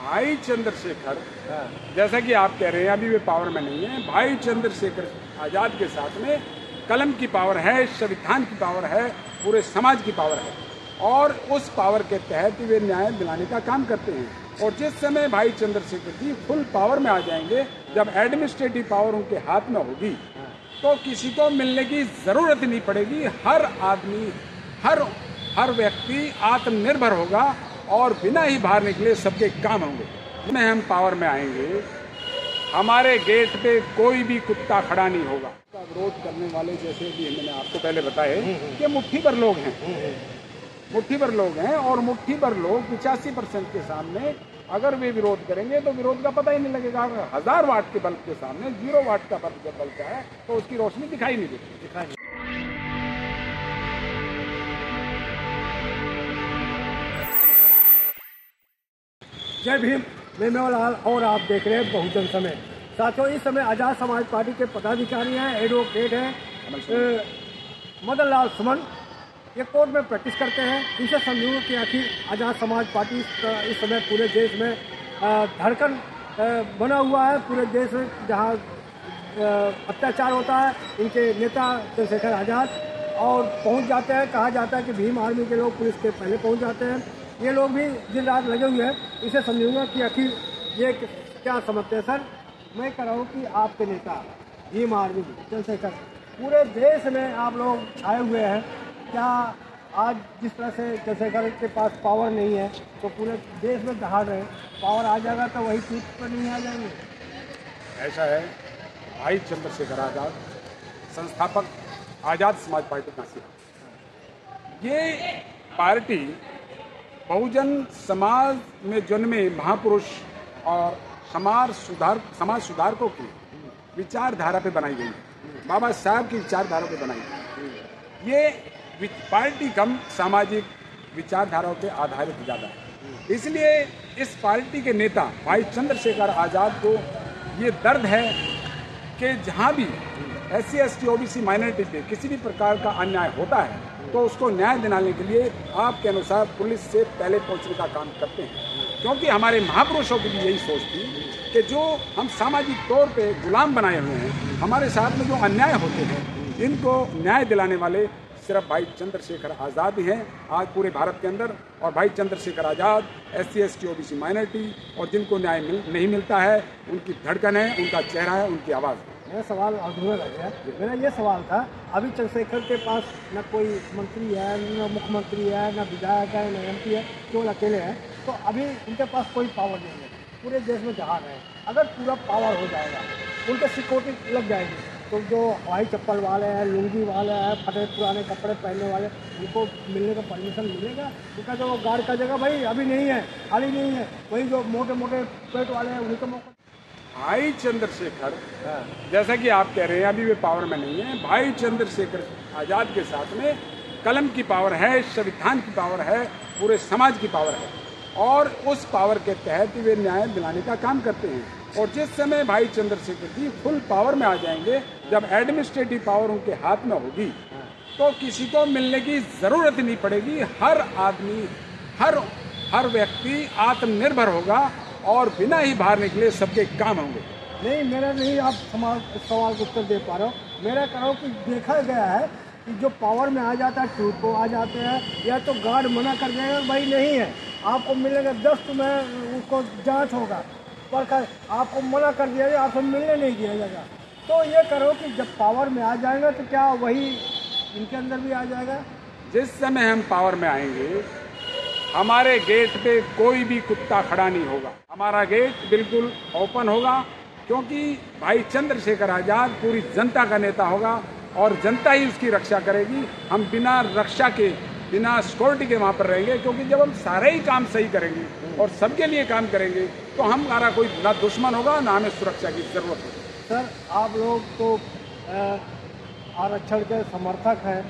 भाई चंद्रशेखर, जैसा कि आप कह रहे हैं अभी वे पावर में नहीं है, भाई चंद्रशेखर आज़ाद के साथ में कलम की पावर है, संविधान की पावर है, पूरे समाज की पावर है और उस पावर के तहत वे न्याय दिलाने का काम करते हैं। और जिस समय भाई चंद्रशेखर जी फुल पावर में आ जाएंगे, जब एडमिनिस्ट्रेटिव पावर उनके हाथ में होगी, तो किसी को मिलने की ज़रूरत नहीं पड़ेगी। हर आदमी, हर व्यक्ति आत्मनिर्भर होगा और बिना ही बाहर निकले सबके काम होंगे। में हम पावर में आएंगे, हमारे गेट पे कोई भी कुत्ता खड़ा नहीं होगा। विरोध करने वाले जैसे भी मैंने आपको पहले बताए कि मुट्ठी भर लोग हैं, मुट्ठी भर लोग हैं और मुट्ठी भर लोग 85% के सामने अगर वे विरोध करेंगे तो विरोध का पता ही नहीं लगेगा। 1000 वाट के बल्ब के सामने 0 वाट का बल्ब जब बलता है तो उसकी रोशनी दिखाई नहीं देती। जय भीम, मैं मेवालाल और आप देख रहे हैं बहुजन समय। साथियों, इस समय आज़ाद समाज पार्टी के पदाधिकारी हैं, एडवोकेट हैं मदन लाल सुमन, ये कोर्ट में प्रैक्टिस करते हैं। इनसे समझूंगा कि आखिर आज़ाद समाज पार्टी इस समय पूरे देश में धड़कन बना हुआ है। पूरे देश में जहाँ अत्याचार होता है, इनके नेता चंद्रशेखर आज़ाद और पहुँच जाते हैं। कहा जाता है कि भीम आर्मी के लोग पुलिस के पहले पहुँच जाते हैं। ये लोग भी दिन रात लगे हुए हैं। इसे समझूंगा कि आखिर ये क्या समझते हैं। सर, मैं कह रहा हूँ कि आपके नेता भीम आर्मी चंद्रशेखर पूरे देश में आप लोग छाए हुए हैं। क्या आज जिस तरह से चंद्रशेखर के पास पावर नहीं है तो पूरे देश में दहाड़ रहे, पावर आ जाएगा तो वही सीट पर नहीं आ जाएंगे? ऐसा है, भाई चंद्रशेखर आज़ाद संस्थापक आज़ाद समाज पार्टी का सिर, ये पार्टी बहुजन समाज में जन्मे महापुरुष और समाज सुधारकों की विचारधारा पे बनाई गई, बाबा साहब की विचारधारा पे बनाई गई। ये पार्टी कम सामाजिक विचारधाराओं पे आधारित ज़्यादा है, इसलिए इस पार्टी के नेता भाई चंद्रशेखर आज़ाद को ये दर्द है कि जहाँ भी SC ST OBC माइनॉरिटी पे किसी भी प्रकार का अन्याय होता है तो उसको न्याय दिलाने के लिए आपके अनुसार पुलिस से पहले पहुंचने का काम करते हैं। क्योंकि हमारे महापुरुषों की भी यही सोच थी कि जो हम सामाजिक तौर पे गुलाम बनाए हुए हैं, हमारे साथ में जो अन्याय होते हैं, इनको न्याय दिलाने वाले सिर्फ भाई चंद्रशेखर आज़ाद ही हैं आज पूरे भारत के अंदर। और भाई Chandrashekhar Azad SC ST OBC minority और जिनको न्याय नहीं मिलता है, उनकी धड़कन है, उनका चेहरा है, उनकी आवाज़ है। मेरा सवाल अधूरा रह गया। मेरा ये सवाल था, अभी चंद्रशेखर के पास न कोई मंत्री है, न मुख्यमंत्री है, न विधायक है, न MP है, केवल अकेले हैं। तो अभी उनके पास कोई पावर नहीं है, पूरे देश में जहां है। अगर पूरा पावर हो जाएगा, उनके सिक्योरिटी लग जाएगी, तो जो हवाई चप्पल वाले हैं, लुंगी वाले हैं, फटे पुराने कपड़े पहनने वाले, उनको मिलने का परमिशन मिलेगा? उनका जो गार्ड का जगह भाई अभी नहीं है, खाली नहीं है। वही जो मोटे मोटे पेट वाले हैं उन्हीं का मौका। भाई चंद्रशेखर, जैसा कि आप कह रहे हैं अभी वे पावर में नहीं है, भाई चंद्रशेखर आज़ाद के साथ में कलम की पावर है, संविधान की पावर है, पूरे समाज की पावर है और उस पावर के तहत वे न्याय दिलाने का काम करते हैं। और जिस समय भाई चंद्रशेखर जी फुल पावर में आ जाएंगे, जब एडमिनिस्ट्रेटिव पावर उनके हाथ में होगी, तो किसी को मिलने की ज़रूरत नहीं पड़ेगी। हर आदमी, हर व्यक्ति आत्मनिर्भर होगा और बिना ही बाहर निकले सबके काम होंगे। नहीं, मेरा नहीं, आप सवाल का उत्तर दे पा रहे हो। मेरा कह रहा हूँ कि देखा गया है कि जो पावर में आ जाता है ट्रूप को आ जाते हैं, या तो गार्ड मना कर देगा भाई नहीं है, आपको मिलेगा 10 में उसको जांच होगा, पर आपको मना कर दिया जाए, आपको मिलने नहीं दिया जाएगा। तो ये करो कि जब पावर में आ जाएगा तो क्या वही इनके अंदर भी आ जाएगा? जिस समय हम पावर में आएंगे, हमारे गेट पे कोई भी कुत्ता खड़ा नहीं होगा, हमारा गेट बिल्कुल ओपन होगा, क्योंकि भाई चंद्रशेखर आज़ाद पूरी जनता का नेता होगा और जनता ही उसकी रक्षा करेगी। हम बिना रक्षा के, बिना सिक्योरिटी के वहाँ पर रहेंगे, क्योंकि जब हम सारे ही काम सही करेंगे और सबके लिए काम करेंगे तो हमारा कोई ना दुश्मन होगा, ना हमें सुरक्षा की जरूरत होगी। सर, आप लोग तो आरक्षण के समर्थक हैं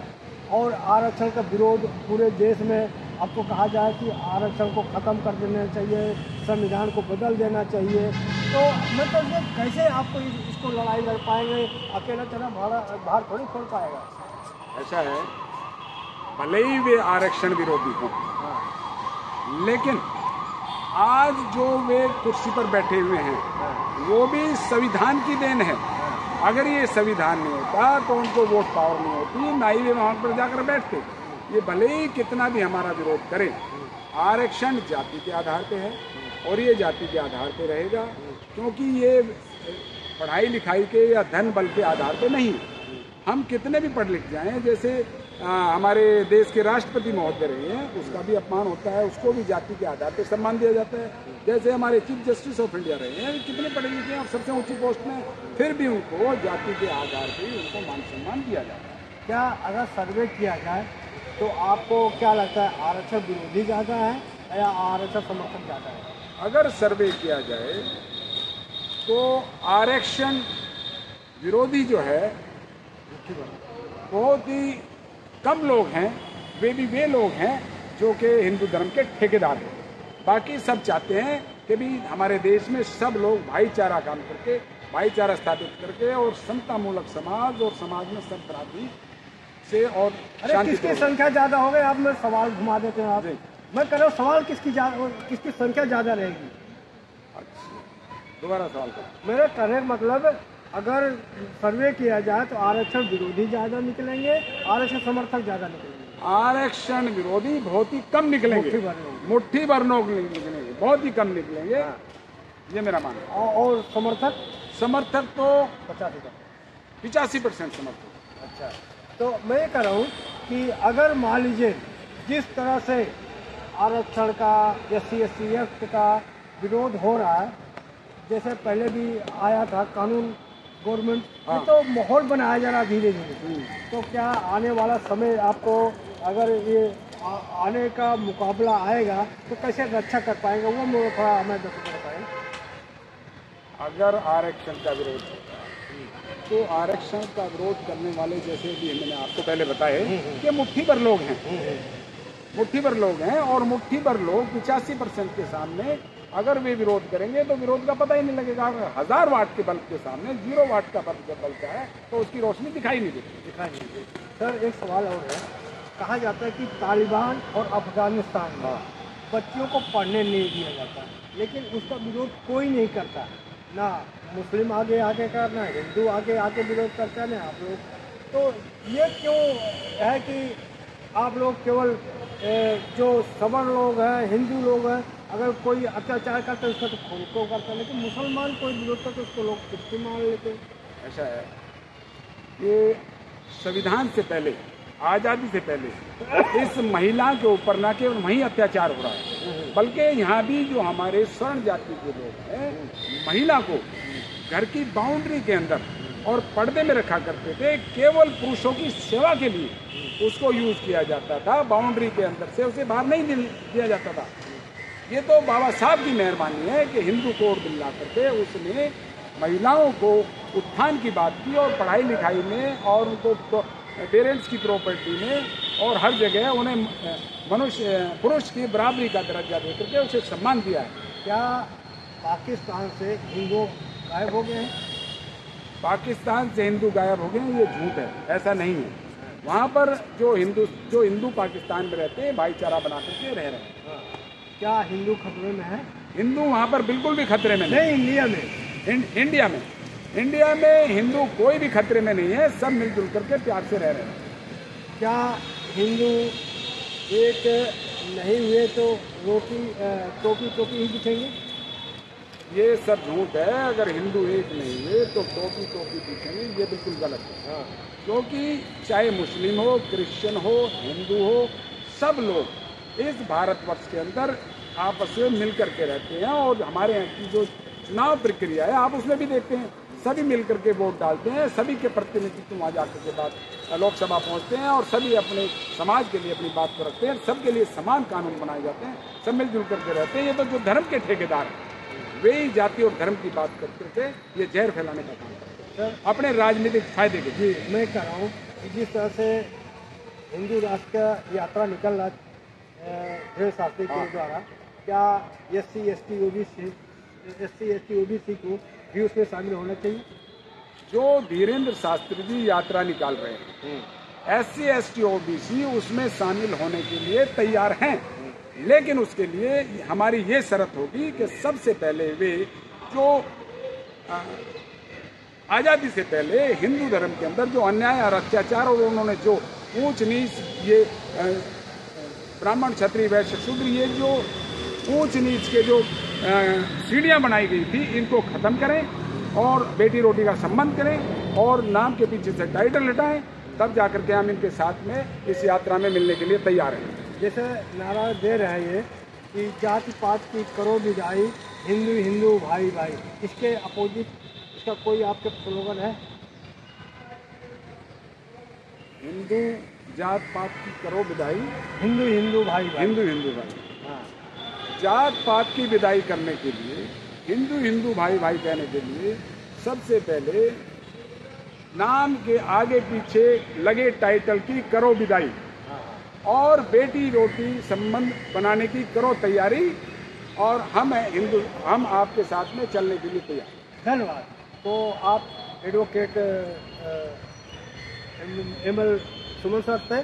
और आरक्षण का विरोध पूरे देश में। आपको कहा जाए कि आरक्षण को ख़त्म कर देना चाहिए, संविधान को बदल देना चाहिए, तो मतलब ये कैसे आपको इसको लड़ाई लड़ पाएंगे? अकेला चला बाहर थोड़ी छोड़ पाएगा। ऐसा है, भले ही वे आरक्षण विरोधी हों, लेकिन आज जो वे कुर्सी पर बैठे हुए हैं वो भी संविधान की देन है। अगर ये संविधान नहीं होता तो उनको वोट पावर नहीं होती, ना ही वे वहां पर जाकर बैठते। ये भले ही कितना भी हमारा विरोध करें, आरक्षण जाति के आधार पे है और ये जाति के आधार पे रहेगा, क्योंकि ये पढ़ाई लिखाई के या धन बल के आधार पे नहीं। हम कितने भी पढ़ लिख जाएं, जैसे हमारे देश के राष्ट्रपति महोदय रहे हैं, उसका भी अपमान होता है, उसको भी जाति के आधार पे सम्मान दिया जाता है। जैसे हमारे चीफ जस्टिस ऑफ इंडिया रहे हैं, कितने पढ़े लिखे हैं और सबसे ऊंची पोस्ट में, फिर भी उनको जाति के आधार पे ही उनको मान सम्मान दिया जाता है। क्या अगर सर्वे किया जाए तो आपको क्या लगता है, आरक्षण विरोधी ज़्यादा है या आरक्षण समर्थक ज़्यादा है? अगर सर्वे किया जाए तो आरक्षण विरोधी जो है बहुत ही कम लोग हैं, वे भी वे लोग हैं जो कि हिंदू धर्म के ठेकेदार हैं। बाकी सब चाहते हैं कि भी हमारे देश में सब लोग भाईचारा काम करके, भाईचारा स्थापित करके और समतामूलक समाज और समाज में संक्रांति से और किसकी संख्या ज़्यादा हो गई? आप मैं सवाल घुमा देते हैं आप। मैं कह रहा हूँ सवाल किसकी संख्या ज़्यादा रहेगी? दोबारा सवाल करो। मेरा कहने का मतलब, अगर सर्वे किया जाए तो आरक्षण विरोधी ज़्यादा निकलेंगे, आरक्षण समर्थक ज़्यादा निकलेंगे? आरक्षण विरोधी बहुत ही कम निकलेंगे, मुट्ठी भर लोग निकलेंगे, बहुत ही कम निकलेंगे। ये मेरा मानना है। और समर्थक तो 85% समर्थक। अच्छा, तो मैं ये कह रहा हूँ कि अगर मान लीजिए जिस तरह से आरक्षण का, SC/ST एक्ट का विरोध हो रहा है, जैसे पहले भी आया था कानून गवर्नमेंट, ये तो माहौल बनाया जा रहा धीरे धीरे, तो क्या आने वाला समय आपको, अगर ये आने का मुकाबला आएगा तो कैसे रक्षा कर पाएंगे? वो मुझे थोड़ा हमें कर पाएंगे। अगर आरक्षण का विरोध होता है तो आरक्षण का विरोध करने वाले, जैसे भी मैंने आपको पहले बताया कि मुट्ठी भर लोग हैं, मुट्ठी भर लोग हैं, और मुट्ठी भर लोग 85% के सामने अगर वे विरोध करेंगे तो विरोध का पता ही नहीं लगेगा। अगर 1000 वाट के बल्ब के सामने 0 वाट का बल्ब जब बलता है तो उसकी रोशनी दिखाई नहीं देती। सर एक सवाल और है, कहा जाता है कि तालिबान और अफगानिस्तान में बच्चियों को पढ़ने नहीं दिया जाता, लेकिन उसका विरोध कोई नहीं करता, ना मुस्लिम आगे कर, ना हिंदू आगे विरोध करता, ना आप लोग। तो ये क्यों है कि आप लोग केवल जो सवर्ण लोग हैं, हिंदू लोग हैं, अगर कोई अत्याचार करते हैं उसका तो खुद को करता है, लेकिन मुसलमान कोई विरोध करते उसको लोग किसको मान लेते हैं? ऐसा है, ये संविधान से पहले, आज़ादी से पहले इस महिला के ऊपर न केवल वहीं अत्याचार हो रहा है, बल्कि यहाँ भी जो हमारे स्वर्ण जाति के लोग हैं, महिला को घर की बाउंड्री के अंदर और पर्दे में रखा करते थे, केवल पुरुषों की सेवा के लिए उसको यूज किया जाता था, बाउंड्री के अंदर से उसे बाहर नहीं दिया जाता था। ये तो बाबा साहब की मेहरबानी है कि हिंदू कोड बिल ला करके उसने महिलाओं को उत्थान की बात की और पढ़ाई लिखाई में और उनको पेरेंट्स की प्रॉपर्टी में और हर जगह उन्हें पुरुष की बराबरी का दर्जा दे करके उसे सम्मान दिया है। क्या पाकिस्तान से हिंदू गायब हो गए हैं? पाकिस्तान से हिंदू गायब हो गए हैं, ये झूठ है, ऐसा नहीं है। वहाँ पर जो हिंदू पाकिस्तान में रहते हैं, भाईचारा बना करके रह रहे हैं। क्या हिंदू खतरे में है? हिंदू वहाँ पर बिल्कुल भी खतरे में नहीं। इंडिया में हिंदू कोई भी खतरे में नहीं है, सब मिलजुल करके प्यार से रह रहे हैं। क्या हिंदू एक नहीं हुए तो टोपी ही दिखेंगे? ये सब झूठ है। अगर हिंदू एक नहीं हुए तो टोपी दिखेंगे, ये बिल्कुल गलत है। क्योंकि चाहे मुस्लिम हो, क्रिश्चियन हो, हिंदू हो, सब लोग इस भारतवर्ष के अंदर आपस में मिल करके रहते हैं। और हमारे यहाँ की जो चुनाव प्रक्रिया है, आप उसमें भी देखते हैं, सभी मिल करके वोट डालते हैं, सभी के प्रतिनिधित्व वहाँ जाकर के बाद लोकसभा पहुँचते हैं और सभी अपने समाज के लिए अपनी बात को रखते हैं। सबके लिए समान कानून बनाए जाते हैं, सब मिलजुल करके रहते हैं। ये तो जो धर्म के ठेकेदार हैं वे ही जाति और धर्म की बात करके ये जहर फैलाने का काम करते हैं अपने राजनीतिक फायदे के। जी, मैं कह रहा हूँ कि जिस तरह से हिंदू राष्ट्र का यात्रा निकल रहा धीरेन्द्र शास्त्री के द्वारा, क्या SC/ST OBC को भी उसमें शामिल होना चाहिए? जो धीरेन्द्र शास्त्री जी यात्रा निकाल रहे हैं, SC/ST OBC उसमें शामिल होने के लिए तैयार हैं, लेकिन उसके लिए हमारी ये शर्त होगी कि सबसे पहले वे जो आज़ादी से पहले हिंदू धर्म के अंदर जो अन्याय और अत्याचार और उन्होंने जो ऊंच नीच ये ब्राह्मण क्षत्रिय वैश्य शूद्र ये जो ऊंच नीच के जो सीढ़ियाँ बनाई गई थी इनको ख़त्म करें और बेटी रोटी का संबंध करें और नाम के पीछे से टाइटल हटाएं, तब जाकर के हम इनके साथ में इस यात्रा में मिलने के लिए तैयार हैं। जैसे नारा दे रहे हैं ये कि जाति पात की करो विदाई, हिंदू हिंदू भाई भाई, इसके अपोजिट इसका कोई आपके स्लोगन है? हिंदू जात पात की करो विदाई, हिंदू हिंदू भाई भाई। हिंदू हिंदू भाई। हाँ, जात पात की विदाई करने के लिए, हिंदू हिंदू भाई भाई कहने के लिए सबसे पहले नाम के आगे पीछे लगे टाइटल की करो विदाई और बेटी रोटी संबंध बनाने की करो तैयारी, और हम आपके साथ में चलने के लिए तैयार। धन्यवाद। तो आप एडवोकेट ML सुमन सर थे,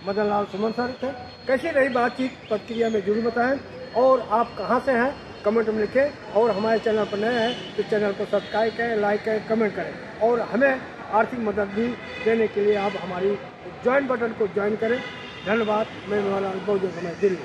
मदन लाल सुमन सर थे। कैसी रही बातचीत, प्रतिक्रिया में जरूर बताएं, और आप कहां से हैं कमेंट में लिखें, और हमारे चैनल पर नए हैं तो चैनल को सब्सक्राइब करें, लाइक करें, कमेंट करें, और हमें आर्थिक मदद भी देने के लिए आप हमारी ज्वाइन बटन को ज्वाइन करें। धन्यवाद। मैं बहुजन समाज दिल्ली।